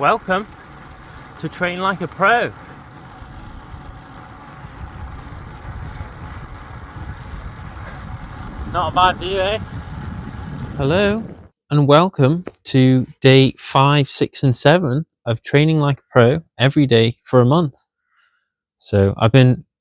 Welcome to Train Like a Pro. Not a bad view, eh? Hello and welcome to day 5, 6 and 7 of Training Like a Pro every day for a month. So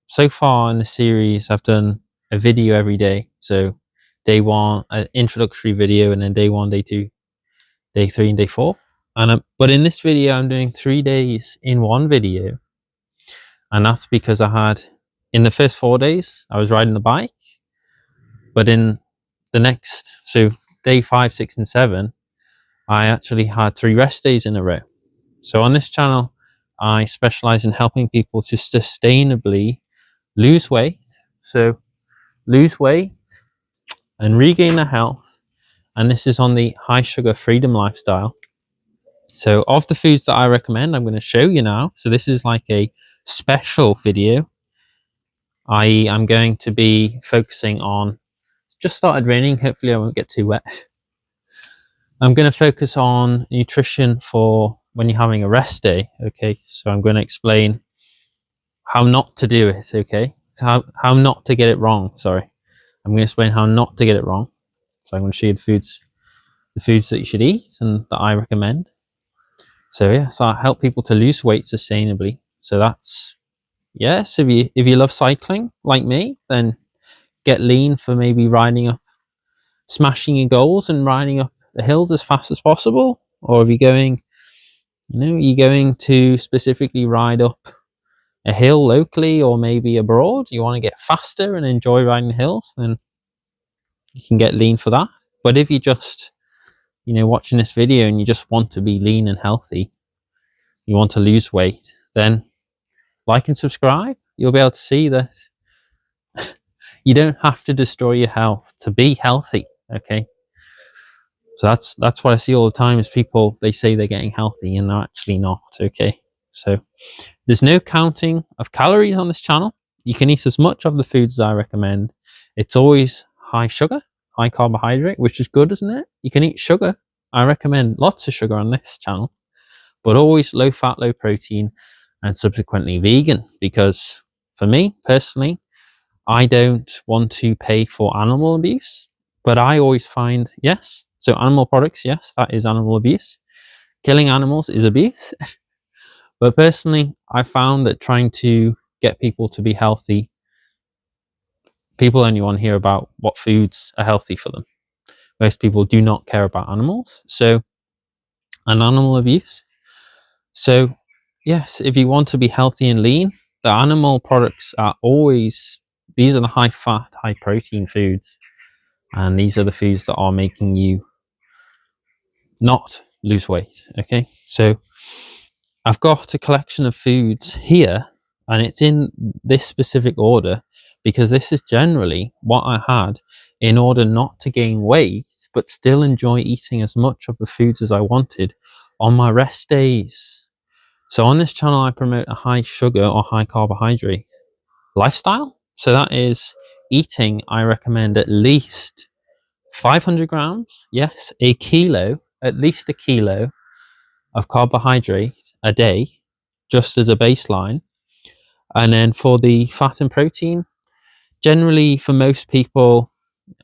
so far in the series, I've done a video every day. So day 1, an introductory video, and then day 1, day 2, day 3 and day 4. But in this video, I'm doing 3 days in one video. And that's because in the first 4 days, I was riding the bike. But in so day 5, 6 and 7, I actually had 3 rest days in a row. So on this channel, I specialize in helping people to sustainably lose weight. So lose weight and regain their health. And this is on the high sugar freedom lifestyle. So of the foods that I recommend, I'm going to show you now. So this is like a special video. I'm going to be focusing on, just started raining, hopefully I won't get too wet. I'm going to focus on nutrition for when you're having a rest day, okay? So I'm going to explain how not to do it, okay? So how not to get it wrong, sorry. I'm going to explain how not to get it wrong. So I'm going to show you the foods that you should eat and that I recommend. So yeah, so I help people to lose weight sustainably. So that's, yes, if you love cycling like me, then get lean for maybe smashing your goals and riding up the hills as fast as possible. Or if you're going to specifically ride up a hill locally or maybe abroad, you want to get faster and enjoy riding the hills, then you can get lean for that. But if you're just watching this video and you just want to be lean and healthy, you want to lose weight, then like and subscribe. You'll be able to see that you don't have to destroy your health to be healthy, okay? So that's what I see all the time is people, they say they're getting healthy and they're actually not, okay? So there's no counting of calories on this channel. You can eat as much of the foods as I recommend. It's always high sugar, high carbohydrate, which is good, isn't it? You can eat sugar. I recommend lots of sugar on this channel, but always low fat, low protein, and subsequently vegan. Because for me personally, I don't want to pay for animal abuse, but I always find, yes, so animal products, yes, that is animal abuse. Killing animals is abuse. But personally, I found that trying to get people to be healthy, people only want to hear about what foods are healthy for them. Most people do not care about animals, and animal abuse. So yes, if you want to be healthy and lean, the animal products these are the high fat, high protein foods. And these are the foods that are making you not lose weight, okay? So I've got a collection of foods here, and it's in this specific order because this is generally what I had in order not to gain weight, but still enjoy eating as much of the foods as I wanted on my rest days. So on this channel, I promote a high sugar or high carbohydrate lifestyle. So that is eating, I recommend at least 500 grams, yes, at least a kilo of carbohydrate a day, just as a baseline. And then for the fat and protein, generally for most people,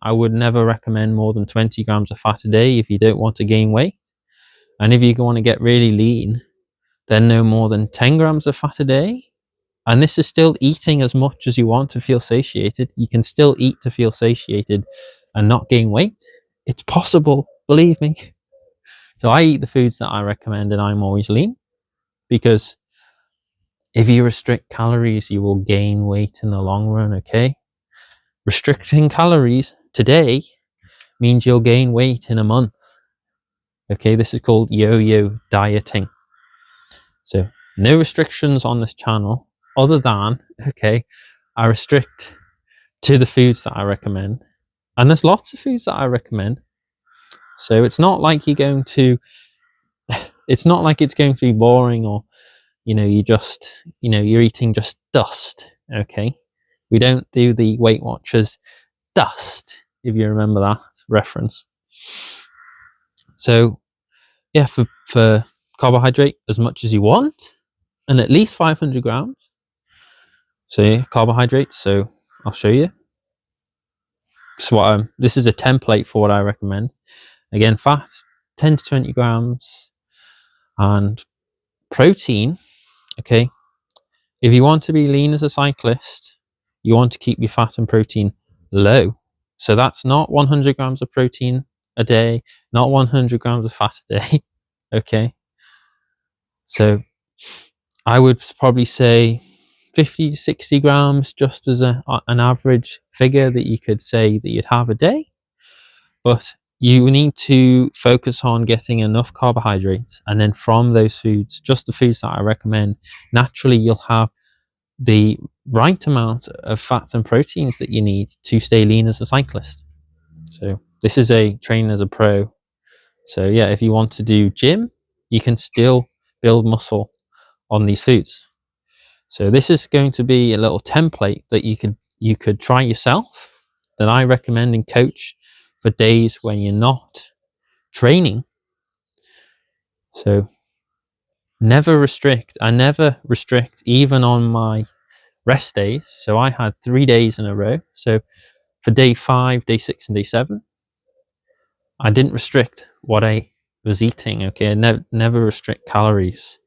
I would never recommend more than 20 grams of fat a day if you don't want to gain weight. And if you want to get really lean, then no more than 10 grams of fat a day. And this is still eating as much as you want to feel satiated. You can still eat to feel satiated and not gain weight. It's possible, believe me. So I eat the foods that I recommend and I'm always lean, because if you restrict calories, you will gain weight in the long run, okay? Restricting calories today means you'll gain weight in a month, okay? This is called yo-yo dieting. So no restrictions on this channel other than, okay, I restrict to the foods that I recommend. And there's lots of foods that I recommend. So it's not like it's going to be boring, or you're eating just dust, okay? We don't do the Weight Watchers dust, if you remember that reference. So yeah, for carbohydrate as much as you want, and at least 500 grams. So yeah, carbohydrates. So I'll show you. So this is a template for what I recommend. Again, fat 10 to 20 grams, and protein. Okay, if you want to be lean as a cyclist, you want to keep your fat and protein low. So that's not 100 grams of protein a day, not 100 grams of fat a day. Okay, so I would probably say 50 to 60 grams, just as an average figure that you could say that you'd have a day. But you need to focus on getting enough carbohydrates, and then from those foods, just the foods that I recommend, naturally you'll have the right amount of fats and proteins that you need to stay lean as a cyclist. So this is a training as a pro. So yeah, if you want to do gym, you can still build muscle on these foods. So this is going to be a little template that you could try yourself, that I recommend and coach for days when you're not training. So never restrict. I never restrict even on my rest days. So I had 3 days in a row. So for day 5, day 6, and day 7, I didn't restrict what I was eating. Okay, never restrict calories.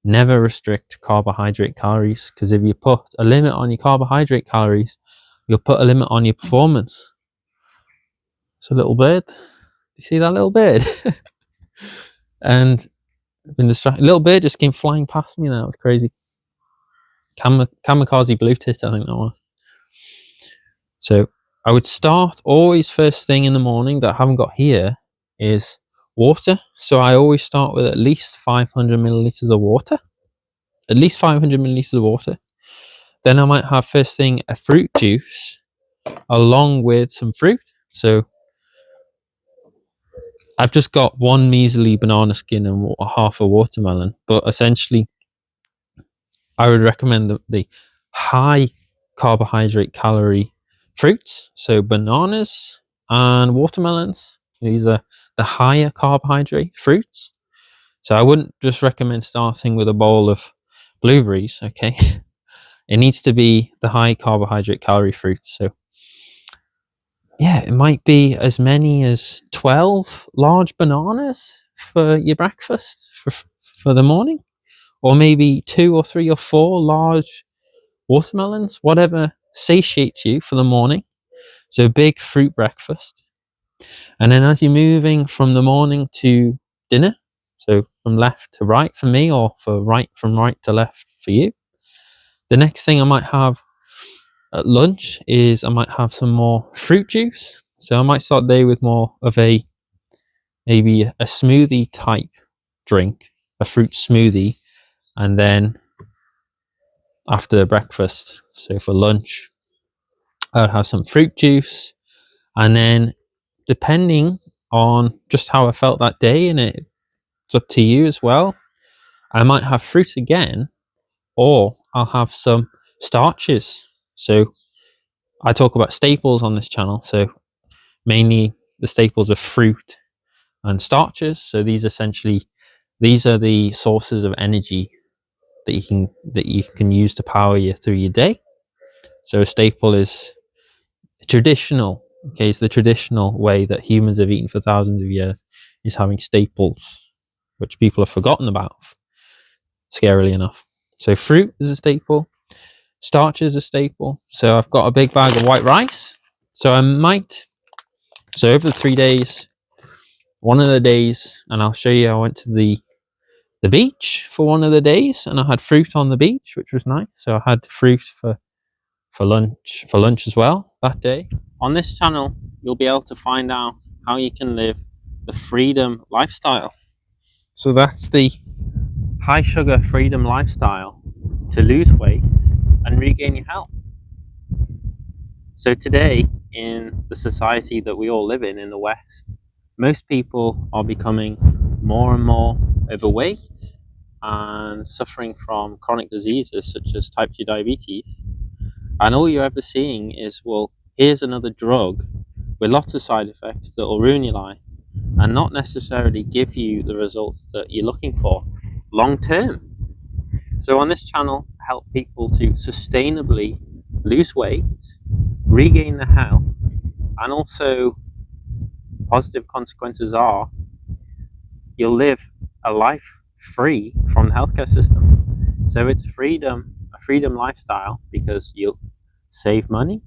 Never restrict carbohydrate calories, because if you put a limit on your carbohydrate calories, you'll put a limit on your performance. It's a little bird. Do you see that little bird? And I've been distracted. Little bird just came flying past me now. It's crazy. Kamikaze blue tit, I think that was. So I would start always first thing in the morning that I haven't got here is water. So I always start with at least 500 milliliters of water. At least 500 milliliters of water. Then I might have first thing a fruit juice along with some fruit. So I've just got one measly banana skin and half a watermelon, but essentially I would recommend the high carbohydrate calorie fruits. So bananas and watermelons, these are the higher carbohydrate fruits. So I wouldn't just recommend starting with a bowl of blueberries, okay? It needs to be the high carbohydrate calorie fruits. So yeah, it might be as many as 12 large bananas for your breakfast for the morning, or maybe 2 or 3 or 4 large watermelons, whatever satiates you for the morning. So big fruit breakfast. And then as you're moving from the morning to dinner, so from left to right for me, or from right to left for you, the next thing I might have at lunch is I might have some more fruit juice. So I might start the day with more of maybe a smoothie type drink, a fruit smoothie, and then after breakfast, so for lunch, I would have some fruit juice, and then depending on just how I felt that day, and it's up to you as well, I might have fruit again, or I'll have some starches. So I talk about staples on this channel, so mainly the staples of fruit and starches. So these are the sources of energy that you can use to power you through your day. So a staple is traditional. Okay, it's the traditional way that humans have eaten for thousands of years, is having staples, which people have forgotten about, scarily enough. So fruit is a staple, starch is a staple. So I've got a big bag of white rice. So over the 3 days, one of the days, and I'll show you, I went to the beach for one of the days, and I had fruit on the beach, which was nice. So I had fruit for lunch as well that day. On this channel, you'll be able to find out how you can live the freedom lifestyle. So that's the high sugar freedom lifestyle to lose weight and regain your health. So today, in the society that we all live in the West, most people are becoming more and more overweight and suffering from chronic diseases such as type 2 diabetes. And all you're ever seeing is, well, here's another drug with lots of side effects that will ruin your life. and not necessarily give you the results that you're looking for long term. So on this channel, I help people to sustainably lose weight, regain their health, and also positive consequences are you'll live a life free from the healthcare system. So it's freedom, a freedom lifestyle, because you'll save money.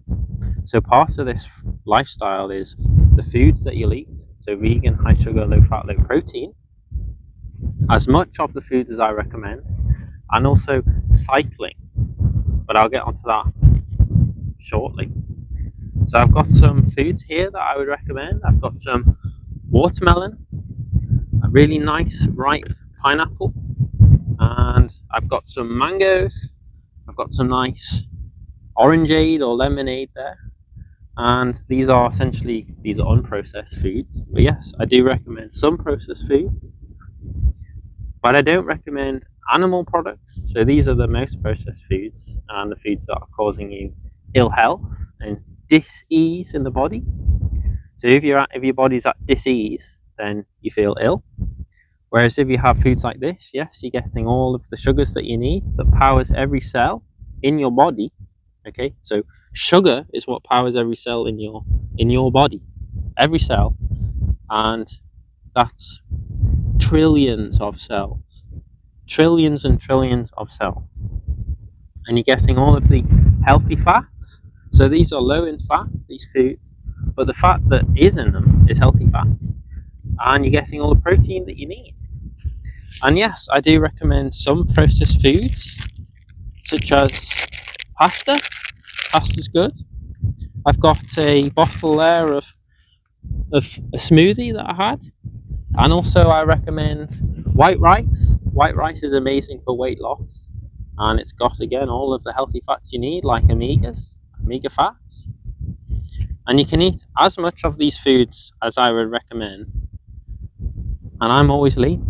So part of this lifestyle is the foods that you'll eat. So vegan, high sugar, low fat, low protein, as much of the foods as I recommend, and also cycling, but I'll get onto that shortly. So I've got some foods here that I would recommend. I've got some watermelon, a really nice ripe pineapple, and I've got some mangoes. I've got some nice orangeade or lemonade there, and these are unprocessed foods. But yes, I do recommend some processed foods, but I don't recommend animal products. So these are the most processed foods, and the foods that are causing you ill health and dis-ease in the body. So if your body's at dis-ease, then you feel ill. Whereas if you have foods like this, yes, you're getting all of the sugars that you need, that powers every cell in your body. Okay, so sugar is what powers every cell in your body, every cell, and that's trillions of cells, trillions and trillions of cells. And you're getting all of the healthy fats. So these are low in fat, these foods, but the fat that is in them is healthy fats, and you're getting all the protein that you need. And yes, I do recommend some processed foods, such as pasta. Pasta's good. I've got a bottle there of a smoothie that I had, and also I recommend white rice. White rice is amazing for weight loss, and it's got, again, all of the healthy fats you need, like omega fats. And you can eat as much of these foods as I would recommend, and I'm always lean.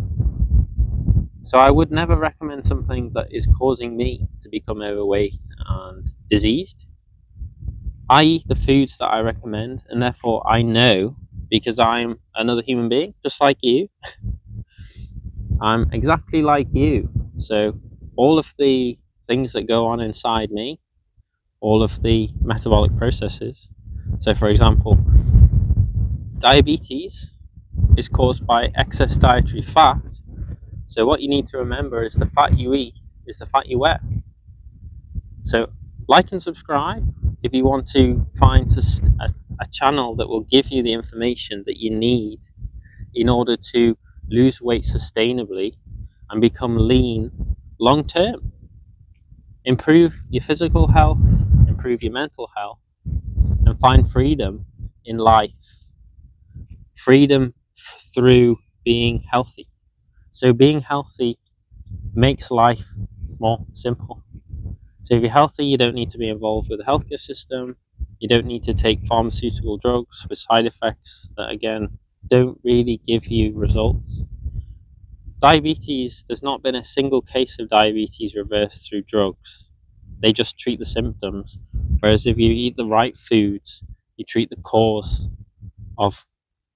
So I would never recommend something that is causing me to become overweight and diseased. I eat the foods that I recommend, and therefore I know, because I'm another human being, just like you. I'm exactly like you. So all of the things that go on inside me, all of the metabolic processes. So for example, diabetes is caused by excess dietary fat. So what you need to remember is the fat you eat is the fat you wear. So like and subscribe if you want to find a channel that will give you the information that you need in order to lose weight sustainably and become lean long term. Improve your physical health, improve your mental health, and find freedom in life. Freedom through being healthy. So being healthy makes life more simple. So if you're healthy, you don't need to be involved with the healthcare system. You don't need to take pharmaceutical drugs with side effects that, again, don't really give you results. Diabetes, there's not been a single case of diabetes reversed through drugs. They just treat the symptoms. Whereas if you eat the right foods, you treat the cause of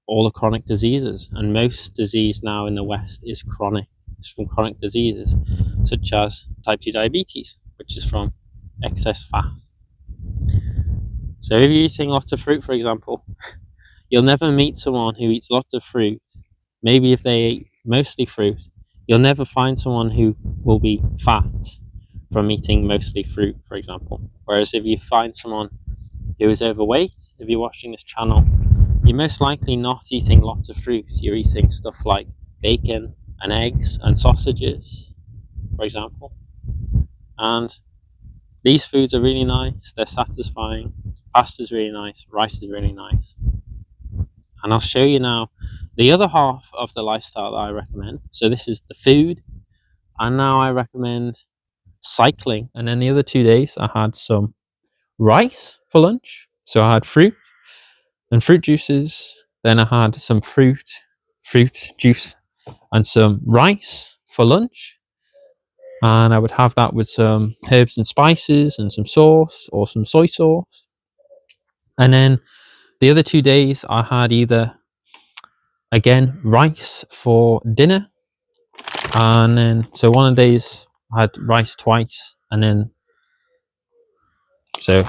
all the chronic diseases. And most disease now in the West is chronic. It's from chronic diseases, such as type 2 diabetes, which is from excess fat. So if you're eating lots of fruit, for example, you'll never meet someone who eats lots of fruit. Maybe if they eat mostly fruit, you'll never find someone who will be fat from eating mostly fruit, for example. Whereas if you find someone who is overweight, if you're watching this channel, you're most likely not eating lots of fruit. You're eating stuff like bacon and eggs and sausages, for example. And these foods are really nice, they're satisfying. Pasta's really nice, rice is really nice. And I'll show you now the other half of the lifestyle that I recommend. So this is the food, and now I recommend cycling. And then the other 2 days I had some rice for lunch. So I had fruit and fruit juices. Then I had some fruit juice and some rice for lunch. And I would have that with some herbs and spices and some sauce or some soy sauce. And then the other 2 days I had either again, rice for dinner. And then, so one of the days I had rice twice. And then, so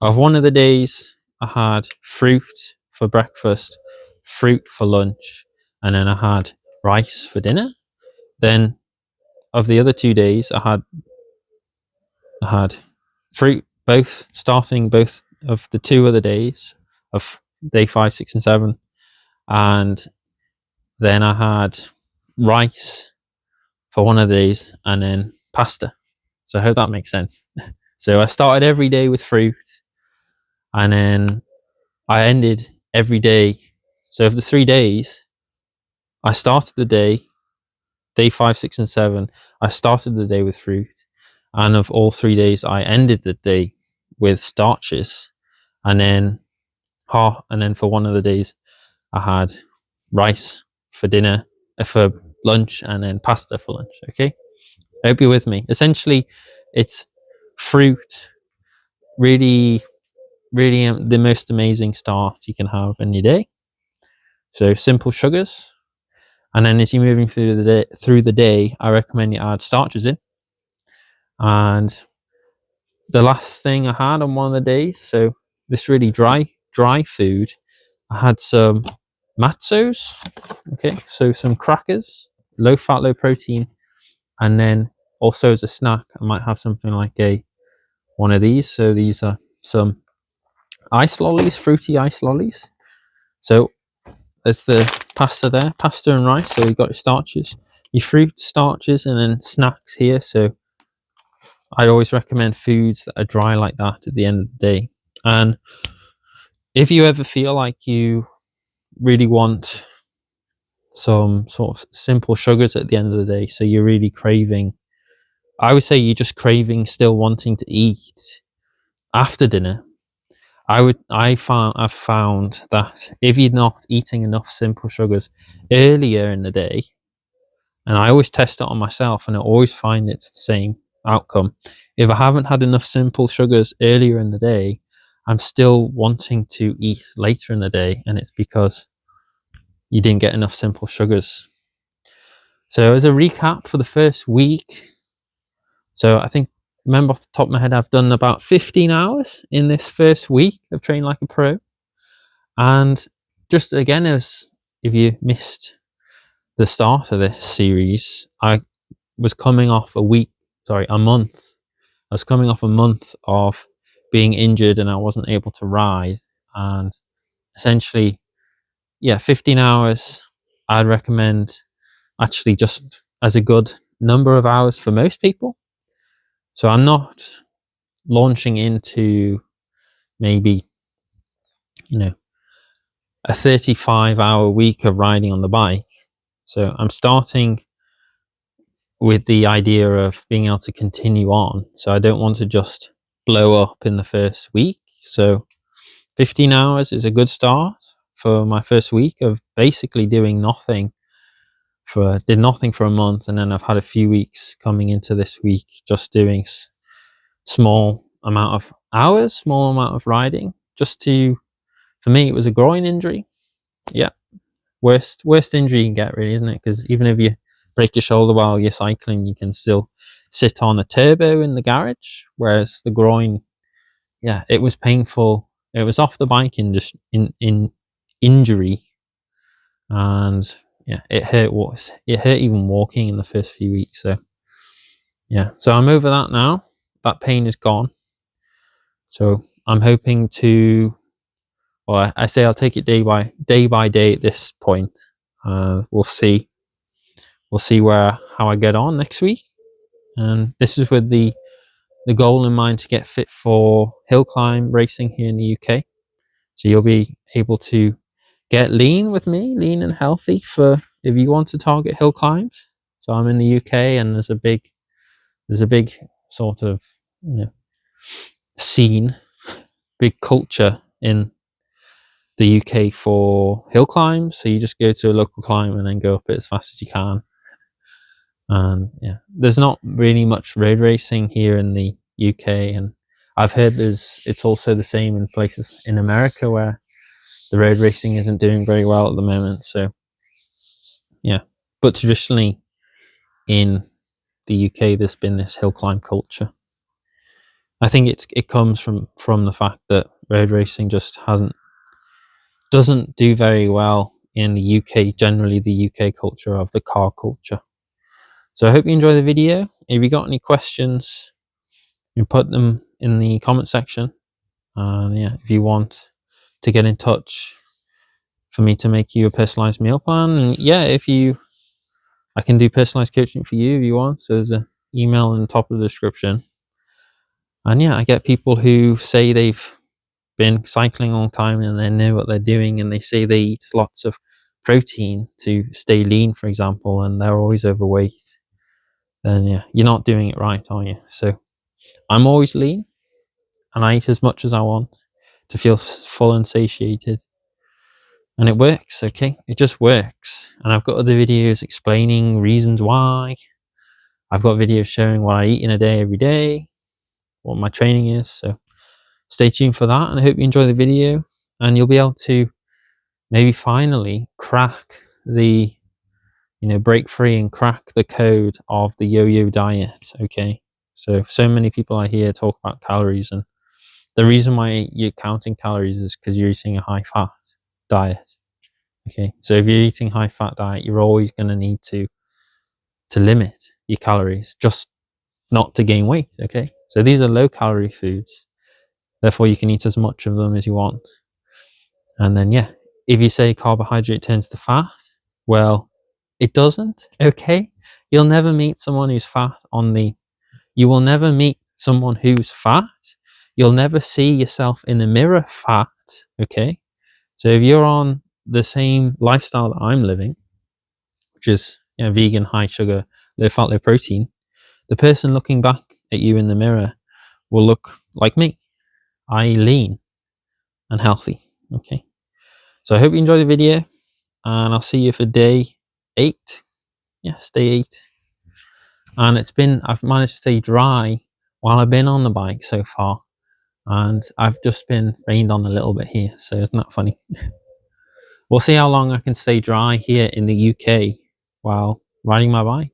of one of the days I had fruit for breakfast, fruit for lunch, and then I had rice for dinner. Then of the other 2 days I had fruit both of the 2 other days of day 5, 6, and 7. And then I had rice for one of the days and then pasta. So I hope that makes sense. So I started every day with fruit, and then I ended every day. So of the 3 days, I started the day 5, 6, and 7, I started the day with fruit. And of all 3 days, I ended the day with starches. And then for one of the days, I had rice for dinner, for lunch, and then pasta for lunch. Okay, I hope you're with me. Essentially, it's fruit, really, really the most amazing start you can have in your day. So simple sugars, and then as you're moving through the day, I recommend you add starches in. And the last thing I had on one of the days, so this really dry food, I had some matzos. Okay, so some crackers, low fat, low protein, and then also as a snack, I might have something like one of these. So these are some ice lollies, fruity ice lollies. So there's the pasta there, pasta and rice. So you've got your starches, your fruit starches, and then snacks here. So I always recommend foods that are dry like that at the end of the day. And if you ever feel like you really want some sort of simple sugars at the end of the day, so you're really craving, I would say you're just craving, still wanting to eat after dinner, I've found that if you're not eating enough simple sugars earlier in the day, and I always test it on myself and I always find it's the same outcome. If I haven't had enough simple sugars earlier in the day, I'm still wanting to eat later in the day, and it's because you didn't get enough simple sugars. So as a recap for the first week, so I think, remember off the top of my head, I've done about 15 hours in this first week of Train Like a Pro. And just again, as if you missed the start of this series, I was coming off a month. I was coming off a month of being injured and I wasn't able to ride. And essentially, 15 hours I'd recommend actually just as a good number of hours for most people. So I'm not launching into maybe, a 35-hour week of riding on the bike. So I'm starting with the idea of being able to continue on. So I don't want to just blow up in the first week. So 15 hours is a good start for my first week of basically doing nothing. Did nothing for a month, and then I've had a few weeks coming into this week just doing small amount of hours, small amount of riding. For me, it was a groin injury. Yeah, worst injury you can get, really, isn't it? Because even if you break your shoulder while you're cycling, you can still sit on a turbo in the garage. Whereas the groin, it was painful. It was off the bike in injury, and it hurt. It hurt even walking in the first few weeks. So so I'm over that now. That pain is gone. So I'm hoping to. Well, I say I'll take it day by day at this point. We'll see. We'll see how I get on next week. And this is with the goal in mind to get fit for hill climb racing here in the UK. So you'll be able to get lean with me, lean and healthy, for if you want to target hill climbs. So I'm in the UK, and there's a big sort of scene, big culture in the UK for hill climbs. So you just go to a local climb and then go up it as fast as you can. And there's not really much road racing here in the UK, and I've heard it's also the same in places in America where the road racing isn't doing very well at the moment. So yeah, but traditionally in the UK, there's been this hill climb culture. I think it comes from the fact that road racing just doesn't do very well in the UK, generally the UK culture of the car culture. So I hope you enjoy the video. If you got any questions, you put them in the comment section. And yeah, if you want to get in touch for me to make you a personalized meal plan, and yeah, I can do personalized coaching for you if you want. So there's an email in the top of the description. And yeah, I get people who say they've been cycling a long time and they know what they're doing, and they say they eat lots of protein to stay lean, for example, and they're always overweight. Then yeah, you're not doing it right, are you? So I'm always lean and I eat as much as I want to feel full and satiated. And it works, okay? It just works. And I've got other videos explaining reasons why. I've got videos showing what I eat in a day every day, what my training is. So stay tuned for that, and I hope you enjoy the video and you'll be able to maybe finally crack the, break free and crack the code of the yo-yo diet, okay? So many people I hear talk about calories, and the reason why you're counting calories is because you're eating a high fat diet. Okay, so if you're eating high fat diet, you're always going to need to limit your calories, just not to gain weight. Okay, so these are low calorie foods, therefore you can eat as much of them as you want. And then yeah, if you say carbohydrate turns to fat, well, it doesn't. Okay, you'll never meet someone who's fat you will never meet someone who's fat. You'll never see yourself in the mirror fat. Okay, so if you're on the same lifestyle that I'm living, which is vegan, high sugar, low fat, low protein, the person looking back at you in the mirror will look like me. Lean and healthy. Okay, so I hope you enjoy the video, and I'll see you for day 8. Yes, day 8. And I've managed to stay dry while I've been on the bike so far, and I've just been rained on a little bit here, so isn't that funny? We'll see how long I can stay dry here in the UK while riding my bike.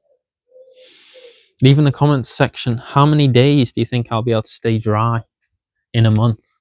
Leave in the comments section, how many days do you think I'll be able to stay dry in a month?